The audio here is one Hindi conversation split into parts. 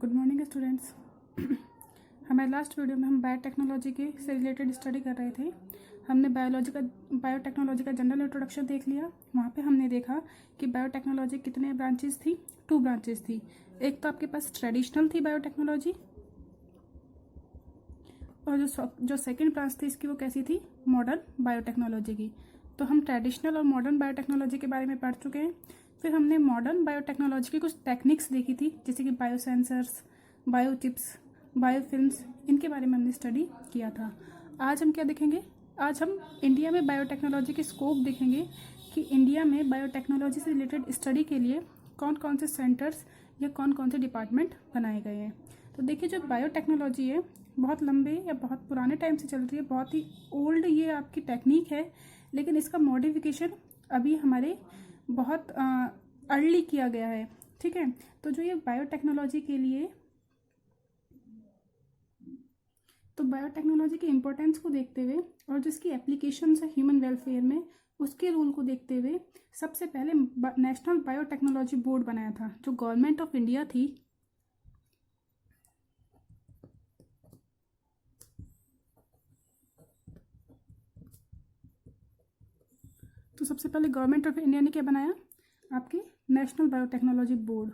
Good morning students. हमारे लास्ट वीडियो में हम बायोटेक्नोलॉजी के से रिलेटेड स्टडी कर रहे थे। हमने बायोटेक्नोलॉजी का जनरल इंट्रोडक्शन देख लिया। वहाँ पे हमने देखा कि बायोटेक्नोलॉजी कितने ब्रांचेस थी, 2 ब्रांचेस थी। एक तो आपके पास ट्रेडिशनल थी बायोटेक्नोलॉजी, और जो सेकेंड ब्रांच थी इसकी वो कैसी थी, मॉडर्न बायोटेक्नोलॉजी की। तो हम ट्रेडिशनल और मॉडर्न बायोटेक्नोलॉजी के बारे में पढ़ चुके हैं। फिर हमने मॉडर्न बायोटेक्नोलॉजी की कुछ टेक्निक्स देखी थी, जैसे कि बायोसेंसर्स, बायोचिप्स, बायोफिल्म्स, इनके बारे में हमने स्टडी किया था। आज हम क्या देखेंगे, आज हम इंडिया में बायोटेक्नोलॉजी के स्कोप देखेंगे कि इंडिया में बायोटेक्नोलॉजी से रिलेटेड स्टडी के लिए कौन कौन से सेंटर्स या कौन कौन से डिपार्टमेंट बनाए गए हैं। तो देखिए, जो बायोटेक्नोलॉजी है बहुत लंबे या बहुत पुराने टाइम से चल रही है, बहुत ही ओल्ड ये आपकी टेक्निक है, लेकिन इसका मॉडिफिकेशन अभी हमारे बहुत अर्ली किया गया है। ठीक है, तो जो ये बायोटेक्नोलॉजी के लिए, तो बायोटेक्नोलॉजी की इम्पोर्टेंस को देखते हुए और जिसकी एप्लीकेशंस है ह्यूमन वेलफेयर में, उसके रोल को देखते हुए सबसे पहले नेशनल बायोटेक्नोलॉजी बोर्ड बनाया था, जो गवर्नमेंट ऑफ इंडिया थी। तो सबसे पहले गवर्नमेंट ऑफ इंडिया ने क्या बनाया, आपके नेशनल बायोटेक्नोलॉजी बोर्ड।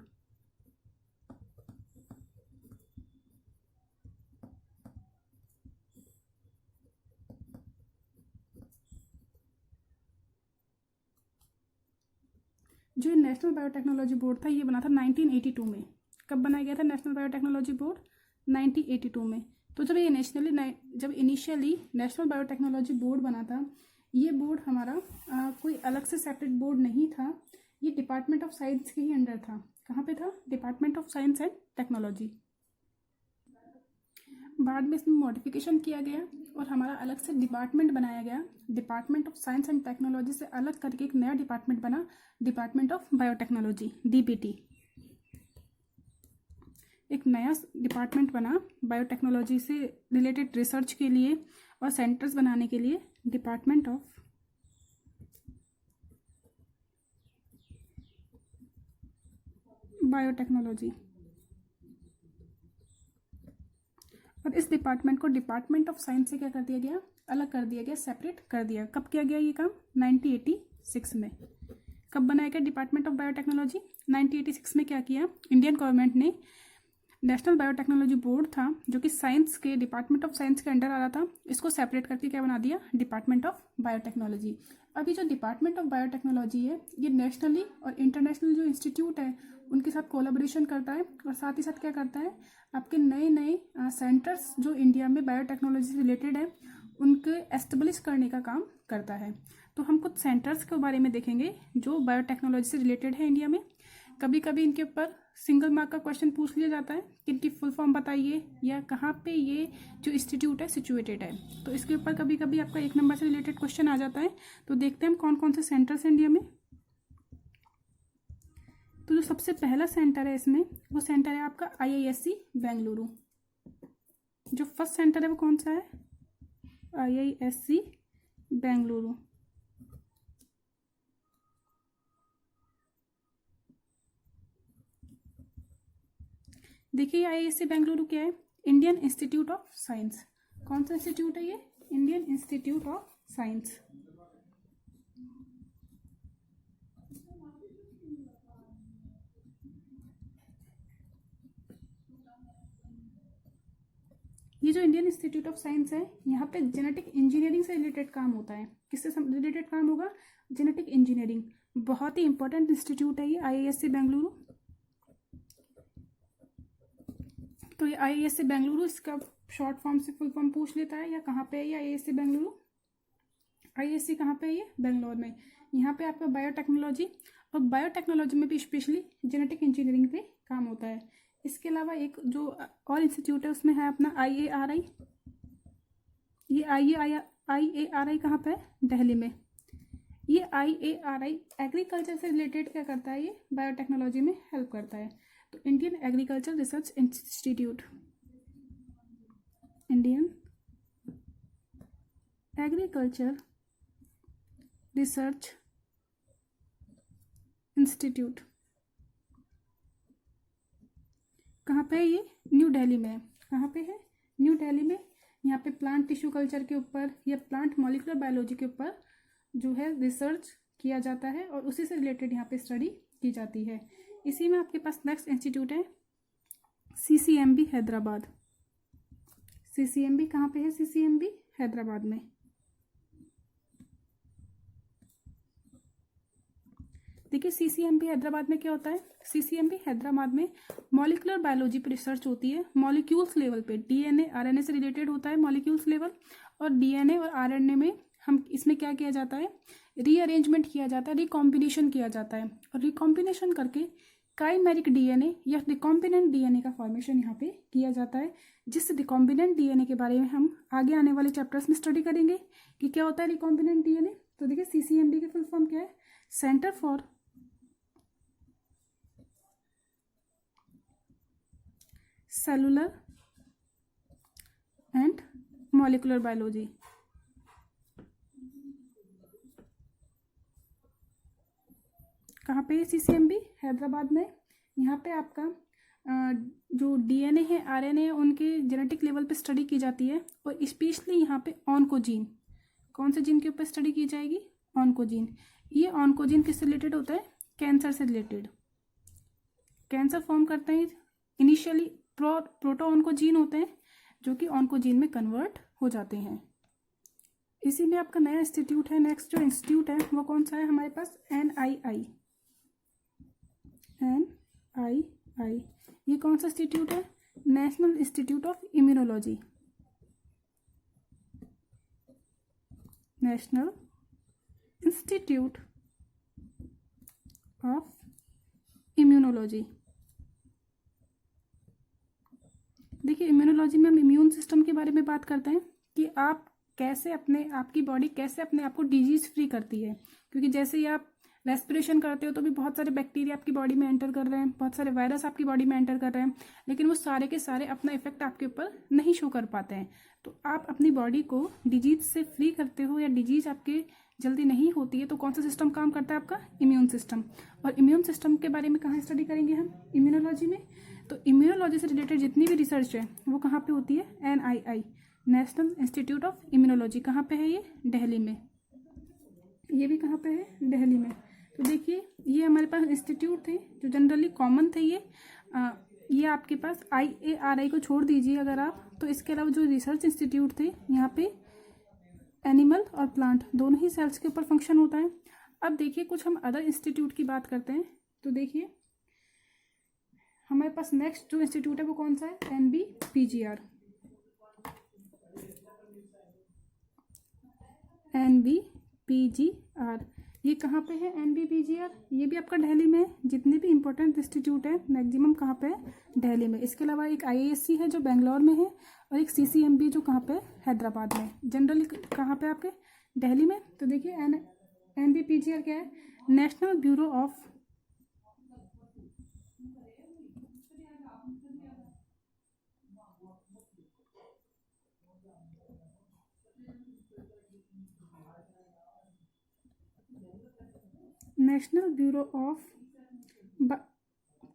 जो नेशनल बायोटेक्नोलॉजी बोर्ड था ये बना था 1982 में। कब बनाया गया था नेशनल बायोटेक्नोलॉजी बोर्ड? 1982 में। तो जब इनिशियली नेशनल बायोटेक्नोलॉजी बोर्ड बना था, ये बोर्ड हमारा कोई अलग से सेपरेट बोर्ड नहीं था, ये डिपार्टमेंट ऑफ साइंस के ही अंडर था। कहाँ पे था? Department of science and technology. बाद में इसमें मॉडिफिकेशन किया गया और हमारा अलग से डिपार्टमेंट बनाया गया। Department of science and technology से अलग करके एक नया डिपार्टमेंट बना, डिपार्टमेंट ऑफ बायोटेक्नोलॉजी, डीबीटी। एक नया डिपार्टमेंट बना बायोटेक्नोलॉजी से रिलेटेड रिसर्च के लिए और सेंटर्स बनाने के लिए, डिपार्टमेंट ऑफ बायोटेक्नोलॉजी। और इस डिपार्टमेंट को डिपार्टमेंट ऑफ साइंस से क्या कर दिया गया, अलग कर दिया गया, सेपरेट कर दिया। कब किया गया ये काम? 1986 में। कब बनाया गया डिपार्टमेंट ऑफ बायोटेक्नोलॉजी? 1986 में। क्या किया, इंडियन गवर्नमेंट ने नेशनल बायोटेक्नोलॉजी बोर्ड था, जो कि साइंस के डिपार्टमेंट ऑफ साइंस के अंडर आ रहा था, इसको सेपरेट करके क्या बना दिया, डिपार्टमेंट ऑफ बायोटेक्नोलॉजी। अभी जो डिपार्टमेंट ऑफ बायोटेक्नोलॉजी है, ये नेशनली और इंटरनेशनल जो इंस्टीट्यूट है उनके साथ कोलैबोरेशन करता है, और साथ ही साथ क्या करता है, आपके नए नए सेंटर्स जो इंडिया में बायोटेक्नोलॉजी से रिलेटेड है उनके एस्टेब्लिश करने का काम करता है। तो हम कुछ सेंटर्स के बारे में देखेंगे जो बायोटेक्नोलॉजी से रिलेटेड है इंडिया में। कभी कभी इनके ऊपर सिंगल मार्क का क्वेश्चन पूछ लिया जाता है कि इनकी फुल फॉर्म बताइए या कहाँ पे ये जो इंस्टीट्यूट है सिचुएटेड है। तो इसके ऊपर कभी कभी आपका 1 नंबर से रिलेटेड क्वेश्चन आ जाता है। तो देखते हैं हम कौन कौन से सेंटर्स हैं इंडिया में। तो जो सबसे पहला सेंटर है इसमें, वो सेंटर है आपका IISc बेंगलुरु। जो फर्स्ट सेंटर है वो कौन सा है? IISc बेंगलुरु। देखिए IISc बेंगलुरु क्या है, इंडियन इंस्टीट्यूट ऑफ साइंस। कौन सा इंस्टीट्यूट है ये? Indian institute of science. ये जो इंडियन इंस्टीट्यूट ऑफ साइंस है, यहाँ पे जेनेटिक इंजीनियरिंग से रिलेटेड काम होता है। किससे रिलेटेड काम होगा? Genetic engineering. बहुत ही इंपॉर्टेंट इंस्टीट्यूट है ये IISc बेंगलुरु। तो ये IISc बेंगलुरु, इसका शॉर्ट फॉर्म से फुल फॉर्म पूछ लेता है, या कहाँ पे है ये IISc बेंगलुरु? IISc कहाँ पे है ये? बेंगलोर में। यहाँ पे आपका बायोटेक्नोलॉजी, और बायोटेक्नोलॉजी में भी स्पेशली जेनेटिक इंजीनियरिंग पे काम होता है। इसके अलावा एक जो और इंस्टीट्यूट है उसमें है अपना IARI। ये IARI कहाँ पे है? दिल्ली में। ये IARI एग्रीकल्चर से रिलेटेड क्या करता है, ये बायोटेक्नोलॉजी में हेल्प करता है। तो Indian agriculture research institute, Indian agriculture research institute कहाँ पे है ये? न्यू दिल्ली में है। कहाँ पे है? न्यू दिल्ली में। यहाँ पे प्लांट टिश्यू कल्चर के ऊपर या प्लांट मॉलिक्यूलर बायोलॉजी के ऊपर जो है रिसर्च किया जाता है और उसी से रिलेटेड यहाँ पे स्टडी की जाती है। इसी में आपके पास नेक्स्ट इंस्टीट्यूट है CCMB हैदराबाद। CCMB कहाँ पे है? CCMB हैदराबाद में। देखिए CCMB हैदराबाद में क्या होता है? CCMB हैदराबाद में मॉलिक्यूलर बायोलॉजी पर रिसर्च होती है, मॉलिक्यूल्स लेवल पे। DNA RNA से रिलेटेड होता है मॉलिक्यूल्स लेवल, और DNA और RNA में हम इसमें क्या किया जाता है? रीअरेंजमेंट किया जाता है, रिकॉम्बिनेशन किया जाता है, और रिकॉम्बिनेशन करके काइमेरिक DNA या रिकॉम्बिनेंट DNA का फॉर्मेशन यहाँ पे किया जाता है, जिस रिकॉम्बिनेंट DNA के बारे में हम आगे आने वाले चैप्टर्स में स्टडी करेंगे कि क्या होता है रिकॉम्बिनेंट DNA। तो देखिए CCMB की फुल फॉर्म क्या है? Centre for cellular and molecular biology. कहाँ पे? CCMB हैदराबाद में। यहाँ पे आपका जो DNA है RNA है उनके जेनेटिक लेवल पे स्टडी की जाती है, और स्पेशली यहाँ पे ऑन्कोजीन। कौन से जीन के ऊपर स्टडी की जाएगी? ऑन्कोजीन। ये ऑन्कोजीन किससे रिलेटेड होता है? कैंसर से रिलेटेड। कैंसर फॉर्म करते हैं इनिशियली प्रोटो ऑन्कोजीन होते हैं जो कि ऑन्कोजीन में कन्वर्ट हो जाते हैं। इसी में आपका नया इंस्टीट्यूट है। नेक्स्ट जो इंस्टीट्यूट है वो कौन सा है हमारे पास? NII। ये कौन सा इंस्टीट्यूट है? National institute of immunology. National institute of immunology. देखिए इम्यूनोलॉजी में हम इम्यून सिस्टम के बारे में बात करते हैं कि आप कैसे आपकी बॉडी कैसे अपने आप को डिजीज फ्री करती है, क्योंकि जैसे ही आप रेस्पिरेशन करते हो तो भी बहुत सारे बैक्टीरिया आपकी बॉडी में एंटर कर रहे हैं, बहुत सारे वायरस आपकी बॉडी में एंटर कर रहे हैं, लेकिन वो सारे के सारे अपना इफेक्ट आपके ऊपर नहीं शो कर पाते हैं। तो आप अपनी बॉडी को डिजीज से फ्री करते हो या डिजीज आपके जल्दी नहीं होती है, तो कौन सा सिस्टम काम करता है? आपका इम्यून सिस्टम। और इम्यून सिस्टम के बारे में कहाँ स्टडी करेंगे हम? इम्यूनोलॉजी में। तो इम्यूनोलॉजी से रिलेटेड जितनी भी रिसर्च है वो कहाँ पे होती है? NII, national institute of immunology. कहाँ पे है ये? दिल्ली में। ये भी कहाँ पे है? दिल्ली में। तो देखिए ये हमारे पास इंस्टीट्यूट थे जो जनरली कॉमन थे। ये आपके पास IARI को छोड़ दीजिए अगर आप, तो इसके अलावा जो रिसर्च इंस्टीट्यूट थे यहाँ पे एनिमल और प्लांट दोनों ही सेल्स के ऊपर फंक्शन होता है। अब देखिए कुछ हम अदर इंस्टीट्यूट की बात करते हैं। तो देखिए हमारे पास नेक्स्ट जो इंस्टीट्यूट है वो कौन सा है? NBPGR। NBPGR ये कहाँ पे है? NBPGR ये भी आपका दिल्ली में है। जितने भी इंपॉर्टेंट इंस्टीट्यूट है मैक्सिमम कहाँ पे है? दिल्ली में। इसके अलावा एक IISc है जो बेंगलोर में है, और एक CCMB जो कहाँ पे? हैदराबाद में। जनरली कहाँ पे? आपके दिल्ली में। तो देखिए NBPGR क्या है? National bureau of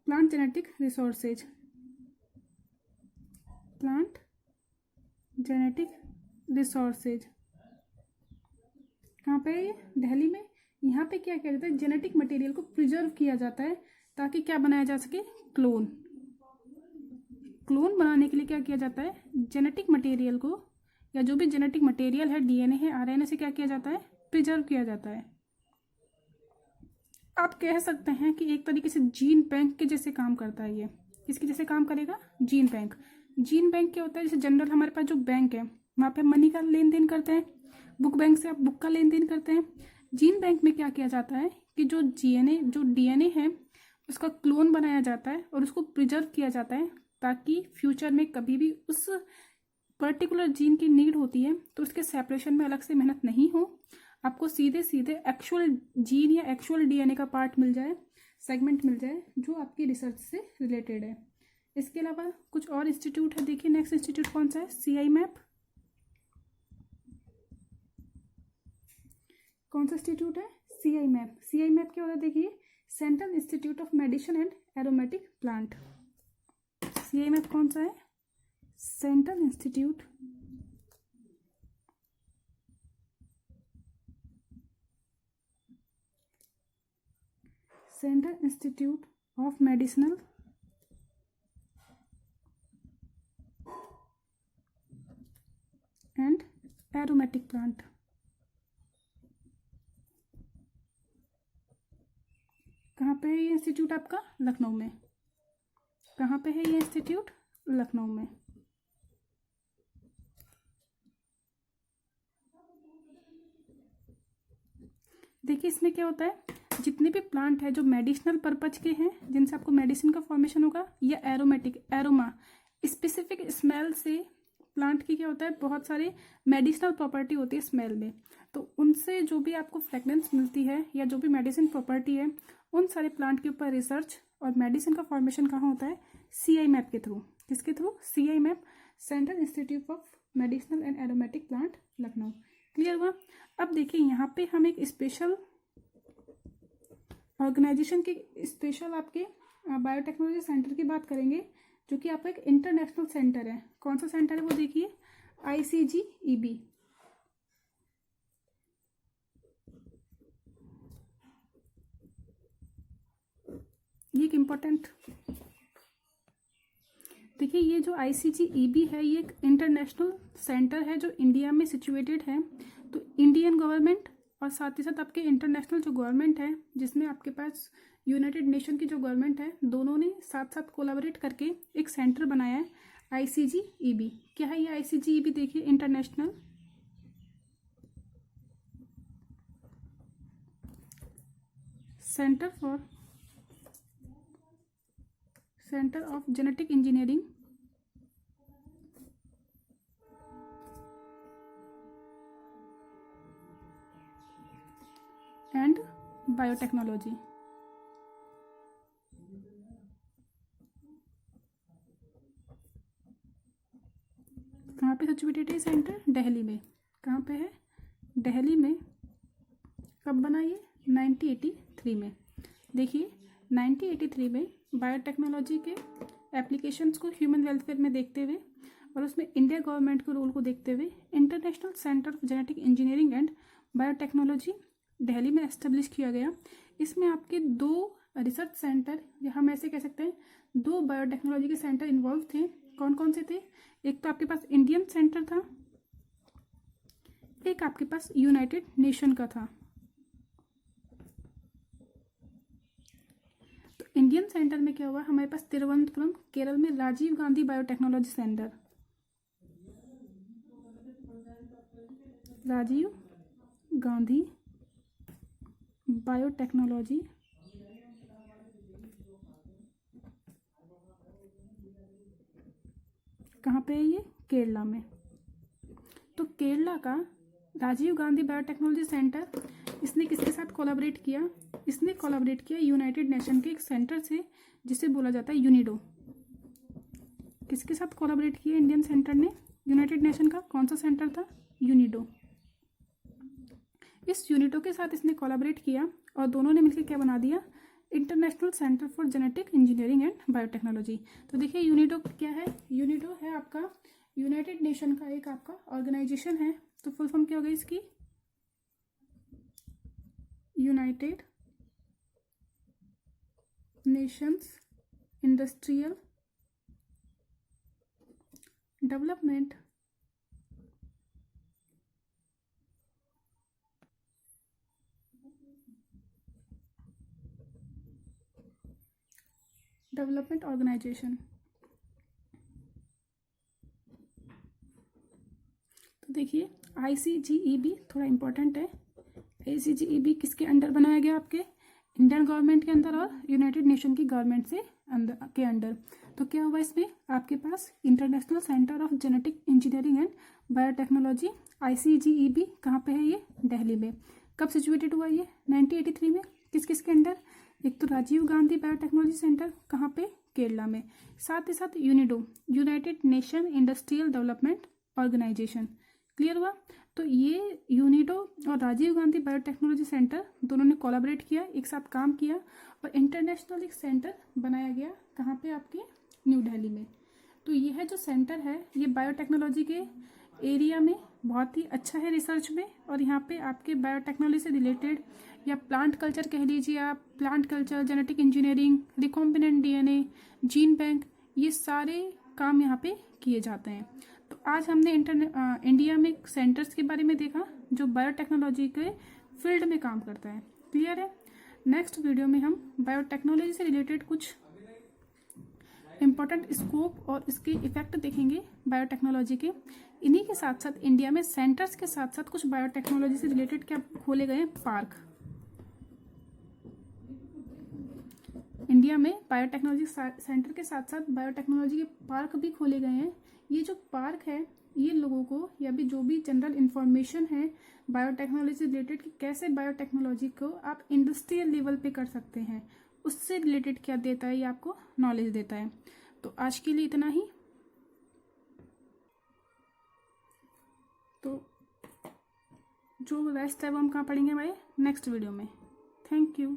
plant genetic resources. Plant genetic resources कहाँ पे है? ये दिल्ली में। यहाँ पे क्या किया जाता है? जेनेटिक मटेरियल को प्रिजर्व किया जाता है ताकि क्या बनाया जा सके? क्लोन बनाने के लिए क्या किया जाता है? जेनेटिक मटेरियल को, या जो भी जेनेटिक मटेरियल है DNA है RNA से क्या किया जाता है? प्रिजर्व किया जाता है। आप कह सकते हैं कि एक तरीके से जीन बैंक के जैसे काम करता है। ये किसके जैसे काम करेगा? Gene bank. जीन बैंक क्या होता है? जैसे जनरल हमारे पास जो बैंक है वहाँ पे मनी का लेन देन करते हैं, बुक बैंक से आप बुक का लेन देन करते हैं। जीन बैंक में क्या किया जाता है कि जो DNA है उसका क्लोन बनाया जाता है और उसको प्रिजर्व किया जाता है, ताकि फ्यूचर में कभी भी उस पर्टिकुलर जीन की नीड होती है तो उसके सेपरेशन में अलग से मेहनत नहीं हो, आपको सीधे एक्चुअल जीन या एक्चुअल DNA का पार्ट मिल जाए, सेगमेंट मिल जाए जो आपकी रिसर्च से रिलेटेड है। इसके अलावा कुछ और इंस्टीट्यूट है। देखिए नेक्स्ट इंस्टीट्यूट कौन सा है? CIMAP। कौन सा इंस्टीट्यूट है? CIMAP क्या होता है? देखिए central institute of medicine and aromatic plant. CIMAP कौन सा है? Central institute of medicinal and aromatic plant. कहाँ पे है ये इंस्टीट्यूट आपका? लखनऊ में। कहाँ पे है ये इंस्टीट्यूट? लखनऊ में। देखिए इसमें क्या होता है, जितने भी प्लांट है जो मेडिसिनल पर्पज के हैं, जिनसे आपको मेडिसिन का फॉर्मेशन होगा, या एरोमेटिक, एरोमा, स्पेसिफिक स्मेल से प्लांट की क्या होता है, बहुत सारे मेडिसिनल प्रॉपर्टी होती है स्मेल में, तो उनसे जो भी आपको फ्रेगनेंस मिलती है या जो भी मेडिसिन प्रॉपर्टी है, उन सारे प्लांट के ऊपर रिसर्च और मेडिसिन का फॉर्मेशन कहाँ होता है? CIMAP के थ्रू। किसके through? CIMAP, central institute of medicinal and aromatic plant, Lucknow. Clear हुआ? अब देखिए यहाँ पे हम एक स्पेशल ऑर्गेनाइजेशन के, स्पेशल आपके बायोटेक्नोलॉजी सेंटर की बात करेंगे, जो कि आपका एक इंटरनेशनल सेंटर है। कौन सा सेंटर है वो देखिए, ICGEB। ये एक इम्पोर्टेंट, देखिए ये जो ICGEB है, ये एक इंटरनेशनल सेंटर है जो इंडिया में सिचुएटेड है। तो इंडियन गवर्नमेंट और साथ ही साथ आपके इंटरनेशनल जो गवर्नमेंट है, जिसमें आपके पास यूनाइटेड नेशन की जो गवर्नमेंट है, दोनों ने साथ साथ कोलैबोरेट करके एक सेंटर बनाया है, ICGEB। क्या है ये ICGEB? देखिए, international Centre of Genetic Engineering and biotechnology. कहाँ पे सिचुएटेड है सेंटर? दिल्ली में। कहाँ पे है? दिल्ली में। कब बना ये? 1983 में। देखिए 1983 में बायोटेक्नोलॉजी के एप्लीकेशंस को ह्यूमन वेलफेयर में देखते हुए और उसमें इंडिया गवर्नमेंट के रोल को देखते हुए international Centre of Genetic Engineering and biotechnology Delhi में एस्टेब्लिश किया गया। इसमें आपके 2 रिसर्च सेंटर, या हम ऐसे कह सकते हैं 2 बायोटेक्नोलॉजी के सेंटर इन्वॉल्व थे। कौन कौन से थे? एक तो आपके पास इंडियन सेंटर था, एक आपके पास यूनाइटेड नेशन का था। तो इंडियन सेंटर में क्या हुआ, हमारे पास तिरुवनंतपुरम केरल में Rajiv Gandhi biotechnology centre, Rajiv Gandhi biotechnology कहाँ पे है ये? केरला में। तो केरला का राजीव गांधी बायोटेक्नोलॉजी सेंटर, इसने किसके साथ कोलैबोरेट किया? इसने कोलैबोरेट किया यूनाइटेड नेशन के एक सेंटर से, जिसे बोला जाता है यूनिडो। किसके साथ कोलैबोरेट किया इंडियन सेंटर ने? यूनाइटेड नेशन का कौन सा सेंटर था? यूनिडो। इस यूनिडो के साथ इसने कोलैबोरेट किया और दोनों ने मिलकर क्या बना दिया? International centre for genetic Engineering and biotechnology. तो देखिए यूनिडो क्या है? यूनिडो है आपका यूनाइटेड नेशन का एक आपका ऑर्गेनाइजेशन है। तो फुल फॉर्म क्या होगी इसकी? United Nations Industrial Development Organization. तो देखिए ICGEB थोड़ा इंपॉर्टेंट है। ICGEB किसके अंडर बनाया गया? आपके इंडियन गवर्नमेंट के अंदर और यूनाइटेड नेशन की गवर्नमेंट से के अंडर। तो क्या हुआ इसमें? आपके पास International Centre of Genetic Engineering and Biotechnology ICGEB कहाँ पे है? ये दिल्ली में। कब सिचुएटेड हुआ ये? 1983 में। किस किस के अंडर? एक तो राजीव गांधी बायोटेक्नोलॉजी सेंटर, कहाँ पे? केरला में। साथ ही साथ UNIDO, United Nation Industrial Development Organization. Clear हुआ? तो ये यूनिडो और राजीव गांधी बायोटेक्नोलॉजी सेंटर दोनों ने कोलैबोरेट किया, एक साथ काम किया और इंटरनेशनल एक सेंटर बनाया गया। कहाँ पे? आपके न्यू दिल्ली में। तो यह जो सेंटर है ये बायोटेक्नोलॉजी के एरिया में बहुत ही अच्छा है रिसर्च में, और यहाँ पे आपके बायोटेक्नोलॉजी से रिलेटेड या प्लांट कल्चर कह लीजिए आप, plant culture, genetic engineering, recombinant DNA, gene bank, ये सारे काम यहाँ पे किए जाते हैं। तो आज हमने इंडिया में सेंटर्स के बारे में देखा जो बायोटेक्नोलॉजी के फील्ड में काम करता है। क्लियर है? नेक्स्ट वीडियो में हम बायोटेक्नोलॉजी से रिलेटेड कुछ इम्पोर्टेंट स्कोप और इसके इफेक्ट देखेंगे बायोटेक्नोलॉजी के। इन्हीं के साथ साथ इंडिया में सेंटर्स के साथ साथ कुछ बायोटेक्नोलॉजी से रिलेटेड क्या खोले गए हैं, पार्क। इंडिया में बायोटेक्नोलॉजी सेंटर के साथ साथ बायोटेक्नोलॉजी के पार्क भी खोले गए हैं। ये जो पार्क है ये लोगों को या भी जो भी जनरल इंफॉर्मेशन है बायोटेक्नोलॉजी से रिलेटेड कि कैसे बायोटेक्नोलॉजी को आप इंडस्ट्रियल लेवल पे कर सकते हैं, उससे रिलेटेड क्या देता है, ये आपको नॉलेज देता है। तो आज के लिए इतना ही। तो जो रेस्ट है वो हम कहाँ पढ़ेंगे भाई, नेक्स्ट वीडियो में। Thank you.